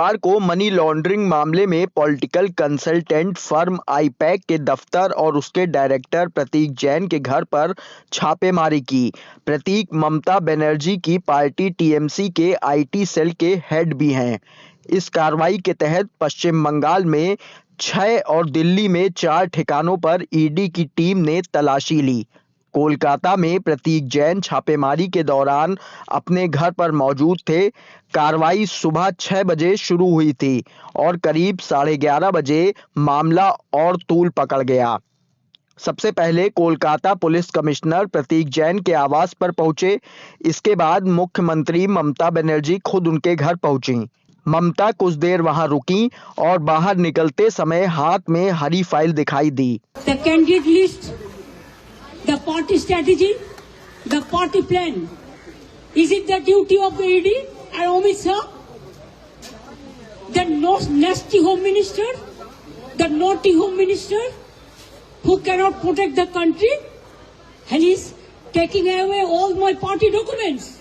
शुक्रवार को money laundering मामले में पॉलिटिकल कंसल्टेंट फर्म आईपैक के दफ्तर और उसके डायरेक्टर प्रतीक जैन के घर पर छापेमारी की। प्रतीक ममता बनर्जी की पार्टी टीएमसी के आईटी सेल के हेड भी हैं। इस कार्रवाई के तहत पश्चिम बंगाल में 6 और दिल्ली में 4 ठिकानों पर ईडी की टीम ने तलाशी ली। कोलकाता में प्रतीक जैन छापेमारी के दौरान अपने घर पर मौजूद थे। कार्रवाई सुबह 6 बजे शुरू हुई थी और करीब 11:30 बजे मामला और तूल पकड़ गया। सबसे पहले कोलकाता पुलिस कमिश्नर प्रतीक जैन के आवास पर पहुंचे। इसके बाद मुख्यमंत्री ममता बनर्जी खुद उनके घर पहुंची। ममता कुछ देर वहां रुकी और बाहर निकलते समय हाथ में हरी फाइल दिखाई दी। The party strategy, the party plan. Is it the duty of the ED and Amit Shah? The nasty home minister, the naughty home minister who cannot protect the country and is taking away all my party documents.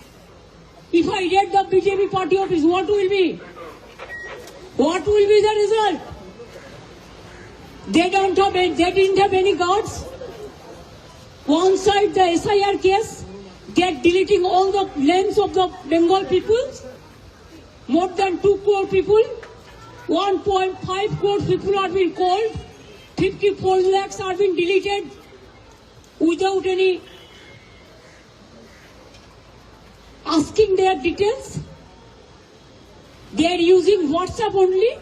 If I get the BJP party office, what will be? What will be the result? They didn't have any guards. One side the SIR case, they are deleting all the names of the Bengal people. More than 2 crore people, 1.5 crore people are being called, 54 lakhs are being deleted without any asking their details. They are using WhatsApp only.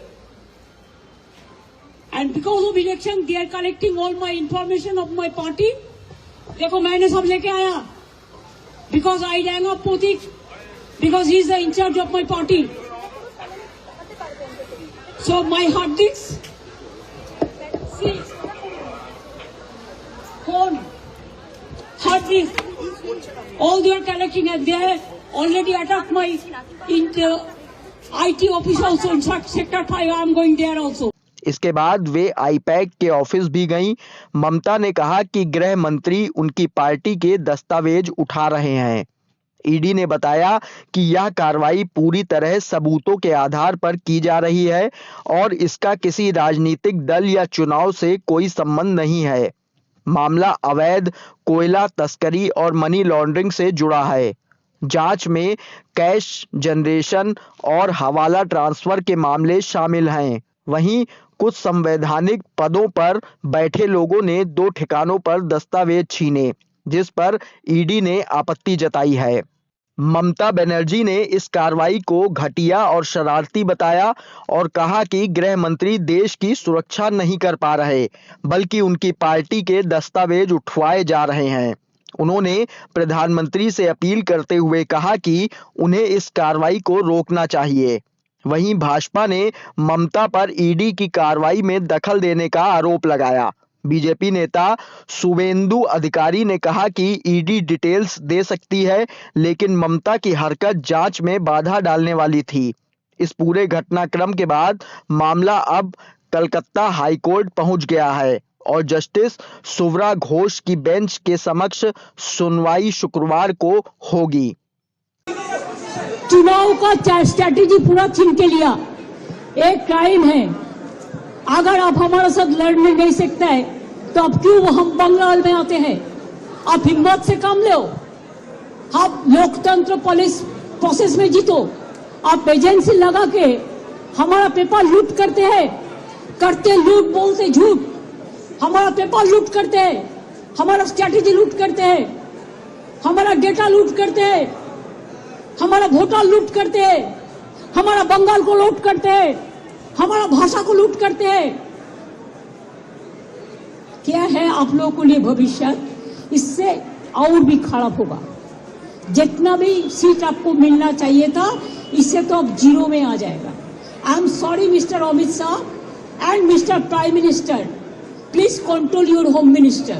And because of election, they are collecting all my information of my party. देखो मैंने सब लेके आया because I rang up Pratik because he is the in charge of my party. So my hard disk, see, phone, hard disk, all they are collecting and they have already attacked my IT office also in sector 5. I am going there also. इसके बाद वे IUPAC के office भी गईं। ममता ने कहा कि गृह मंत्री उनकी पार्टी के दस्तावेज उठा रहे हैं। ईडी ने बताया कि यह कार्रवाई पूरी तरह सबूतों के आधार पर की जा रही है और इसका किसी राजनीतिक दल या चुनाव से कोई संबंध नहीं है। मामला अवैध कोयला तस्करी और मनी लॉन्ड्रिंग से जुड़ा है। जांच में कैश जनरेशन और हवाला ट्रांसफर के मामले शामिल हैं। वहीं कुछ संवैधानिक पदों पर बैठे लोगों ने 2 ठिकानों पर दस्तावेज छीने, जिस पर ईडी ने आपत्ति जताई है। ममता बनर्जी ने इस कार्रवाई को घटिया और शरारती बताया और कहा कि गृह मंत्री देश की सुरक्षा नहीं कर पा रहे, बल्कि उनकी पार्टी के दस्तावेज उठवाए जा रहे हैं। उन्होंने प्रधानमंत्री से अपील करते हुए कहा कि उन्हें इस कार्रवाई को रोकना चाहिए। वहीं भाजपा ने ममता पर ईडी की कार्रवाई में दखल देने का आरोप लगाया। बीजेपी नेता शुवेंदु अधिकारी ने कहा कि ईडी डिटेल्स दे सकती है, लेकिन ममता की हरकत जांच में बाधा डालने वाली थी। इस पूरे घटनाक्रम के बाद मामला अब कलकत्ता हाईकोर्ट पहुंच गया है और जस्टिस सुव्रा घोष की बेंच के समक्ष सुनवाई शुक्रवार को होगी। चुनाव का स्ट्रैटेजी पूरा छीन के लिया, एक क्राइम है। अगर आप हमारे साथ लड़ने नहीं सकते हैं तो अब क्यों हम बंगाल में आते हैं? आप हिम्मत से काम लो, आप लोकतंत्र पुलिस प्रोसेस में जीतो। आप एजेंसी लगा के हमारा पेपर लूट करते हैं, करते लूट बोलते झूठ। हमारा पेपर लूट करते हैं, हमारा स्ट्रैटेजी लूट करते हैं, हमारा डेटा लूट करते हैं, हमारा वोटर लूट करते हैं, हमारा बंगाल को लूट करते हैं, हमारा भाषा को लूट करते हैं। क्या है आप लोगों के लिए भविष्य? इससे और भी खराब होगा। जितना भी सीट आपको मिलना चाहिए था, इससे तो अब 0 में आ जाएगा। I am sorry mister Amit Shah and mister prime minister, please control your home minister.